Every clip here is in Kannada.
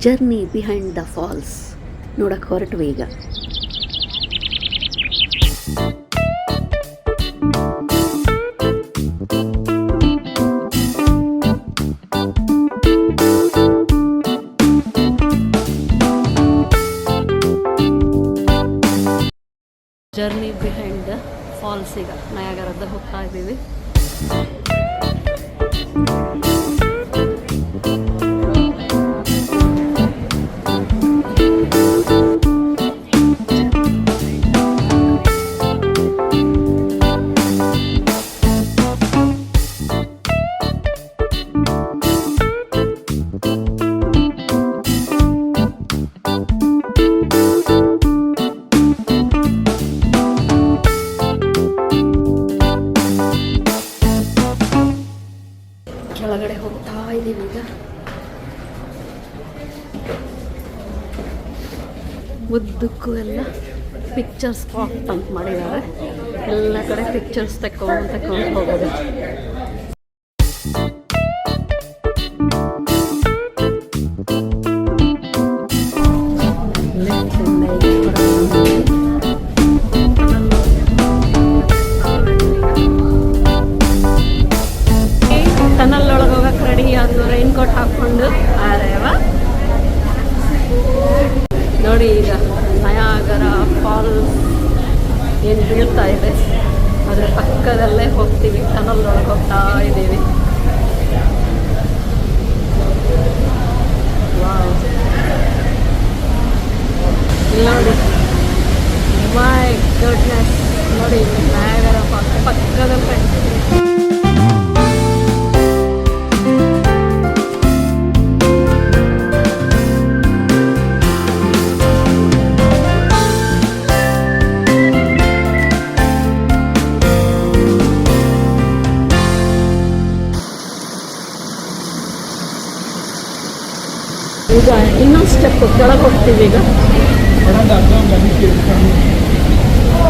ಜರ್ನಿ ಬಿಹೈಂಡ್ ದ ಫಾಲ್ಸ್ ನೋಡಕ್ಕೆ ಹೊರಟು ಈಗ. ಜರ್ನಿ ಬಿಹೈಂಡ್ ದ ಫಾಲ್ಸ್ ಈಗ ನಯಾಗರದ್ದು ಹೋಗ್ತಾ ಇದ್ದೀವಿ. ಕೆಳಗಡೆ ಹೋಗ್ತಾ ಇದ್ದೀವಿ ಈಗ. ಉದ್ದಕ್ಕೂ ಎಲ್ಲ ಪಿಕ್ಚರ್ ಸ್ಪಾಟ್ ಅಂತ ಮಾಡಿದ್ದಾರೆ. ಎಲ್ಲ ಕಡೆ ಪಿಕ್ಚರ್ಸ್ ತಕೊಂಡು ಹೋಗೋದು. ಟನಲ್ ಹೋಗಕ್ಕೆ ರೆಡಿ ಆದ್ರು, ರೈನ್ ಕೋಟ್ ಹಾಕ್ಕೊಂಡು. ಅರೇವ ನೋಡಿ ಈಗ ನಯಾಗರ ಫಾಲ್ಸ್ ಏನು ಬೀಳ್ತಾ ಇದೆ ಅದರ ಪಕ್ಕದಲ್ಲೇ ಹೋಗ್ತೀವಿ. ಟನಲ್ ಒಳಗೆ ಹೋಗ್ತಾ ಇದ್ದೀವಿ. ನೋಡಿ ಮೈ ಗುಡ್ನೆಸ್, ನೋಡಿ ನಯಾಗರ ಫಾಲ್ಸ್ ಪಕ್ಕದಲ್ಲೇ. ಈಗ ಇನ್ನೊಂದು ಸ್ಟೆಪ್ ಕೆಳಗೆ ಹೋಗ್ತೀವಿ. ಈಗ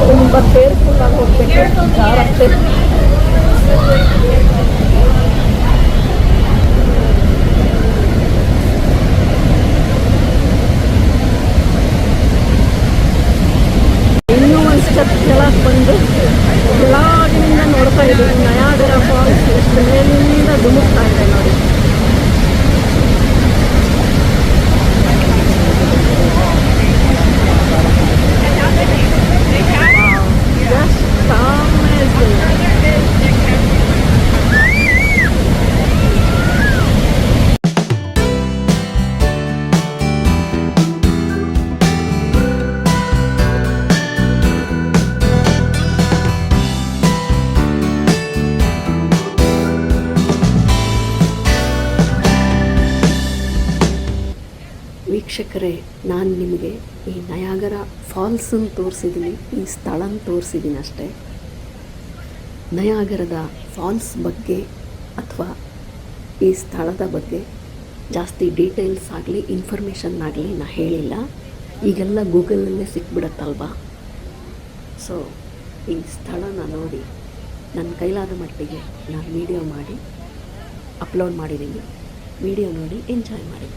ತುಂಬ ಕೇರ್ಫುಲ್ಲಾಗಿ ಹೋಗ್ಬೇಕು, ಜಾರಕ್ಕೆ. ಇನ್ನೂ ಒಂದು ಸ್ಟೆಪ್ ಕೆಳಗೆ ಬಂದು ಕೆಳಗಿನಿಂದ ನೋಡ್ತಾ ಇದ್ದೀವಿ ನಯಾಗರ ಫಾಲ್ಸ್ ಎಷ್ಟು ಮೇಲಿಂದ ಧುಮುಕ್ತಾ ಇದೆ ನೋಡಿ. ವೀಕ್ಷಕರೇ, ನಾನು ನಿಮಗೆ ಈ ನಯಾಗರ ಫಾಲ್ಸನ್ನು ತೋರಿಸಿದ್ದೀನಿ, ಈ ಸ್ಥಳನ ತೋರಿಸಿದ್ದೀನಿ ಅಷ್ಟೇ. ನಯಾಗರದ ಫಾಲ್ಸ್ ಬಗ್ಗೆ ಅಥವಾ ಈ ಸ್ಥಳದ ಬಗ್ಗೆ ಜಾಸ್ತಿ ಡೀಟೇಲ್ಸ್ ಆಗಲಿ ಇನ್ಫಾರ್ಮೇಷನ್ ಆಗಲಿ ನಾನು ಹೇಳಿಲ್ಲ. ಈಗೆಲ್ಲ ಗೂಗಲಲ್ಲೇ ಸಿಕ್ಬಿಡತ್ತಲ್ವಾ. ಸೊ ಈ ಸ್ಥಳನ ನೋಡಿ ನನ್ನ ಕೈಲಾದ ಮಟ್ಟಿಗೆ ನಾನು ವಿಡಿಯೋ ಮಾಡಿ ಅಪ್ಲೋಡ್ ಮಾಡಿದ್ದೀನಿ. ವಿಡಿಯೋ ನೋಡಿ ಎಂಜಾಯ್ ಮಾಡಿ.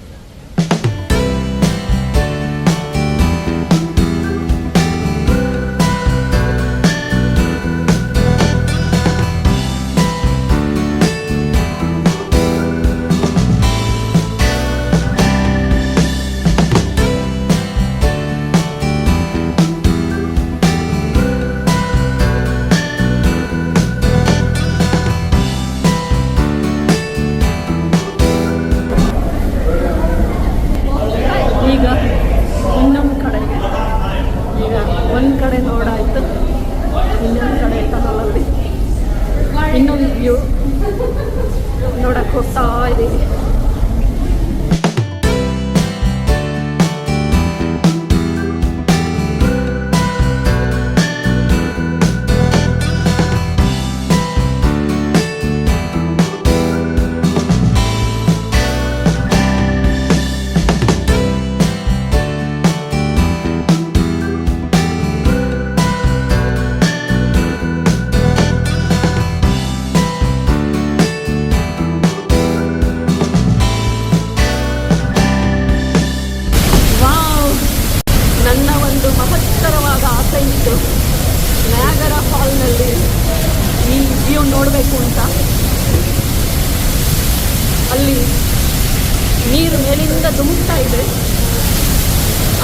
ನೀರು ಮೇಲಿಂದ ಧುಮುಕ್ತಾ ಇದೆ.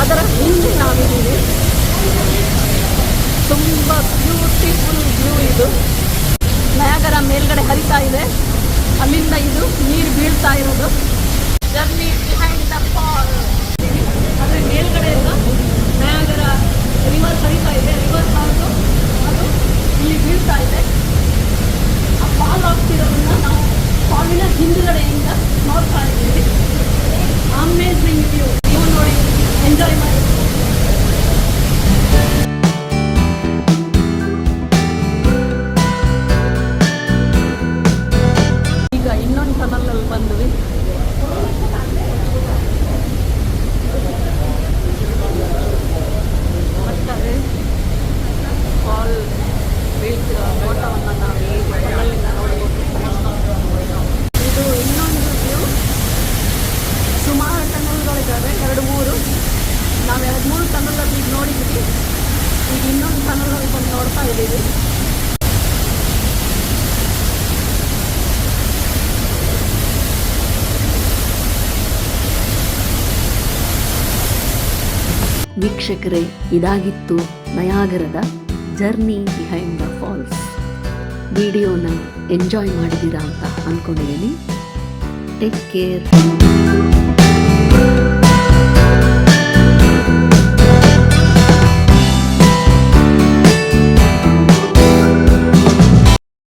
ಅದರ ಹಿಂದೆ ನಾವಿದ್ದೀವಿ. ತುಂಬ ಬ್ಯೂಟಿಫುಲ್ ವ್ಯೂ ಇದು. ನಯಾಗರ ಮೇಲ್ಗಡೆ ಹರಿತಾ ಇದೆ, ಅಲ್ಲಿಂದ ಇದು ನೀರು ಬೀಳ್ತಾ ಇರೋದು. Journey behind the fall. ಆದರೆ ಮೇಲ್ಗಡೆಯಿಂದ ನಯಾಗರ ರಿವರ್ ಹರಿತಾ ಇದೆ. ರಿವರ್ ಫಾಲ್ಸು ಅದು ಇಲ್ಲಿ ಬೀಳ್ತಾ ಇದೆ. ಆ ಫಾಲ್ ಆಗ್ತಿರೋದನ್ನ ನಾವು ಫಾಲಿನ ಹಿಂದುಗಡೆಯಿಂದ ನೋಡ್ತಾ ಇದ್ದೀವಿ. Amazing view. ನೀವು ನೋಡಿ, ಎಂಜಾಯ್ ಮಾಡಿ. ಈಗ ಇನ್ನೊಂದು ಟನಲಲ್ಲಿ ಬಂದ್ವಿ. ಒಟ್ಟಾರೆ ಫಾಲ್ ಬೀಳ್ತಿರೋ ನೋಟವನ್ನು ನಾವು ಈ ಟನಲಿಂದ ನೋಡ್ಬೋದು. ಇದು ಇನ್ನೊಂದು ವ್ಯೂ. ಸುಮಾರು ಟನಲ್ಗಳಿದ್ದಾವೆ, 2-3. ನಾವು 2-3 ಟನಲಲ್ಲಿ ಈಗ ನೋಡಿದ್ವಿ. ಈಗ ಇನ್ನೊಂದು ಟನಲಲ್ಲಿ ಬಂದು ನೋಡ್ತಾ ಇದ್ದೀವಿ. ವೀಕ್ಷಕರೇ, ಇದಾಗಿತ್ತು ನಯಾಗರದ ಜರ್ನಿ ಬಿಹೈಂಡ್ ದ ಫಾಲ್ಸ್. ವಿಡಿಯೋನ ಎಂಜಾಯ್ ಮಾಡಿದ್ದೀರಾ ಅಂತ ಅಂದ್ಕೊಂಡಿದ್ದೀನಿ. Take care.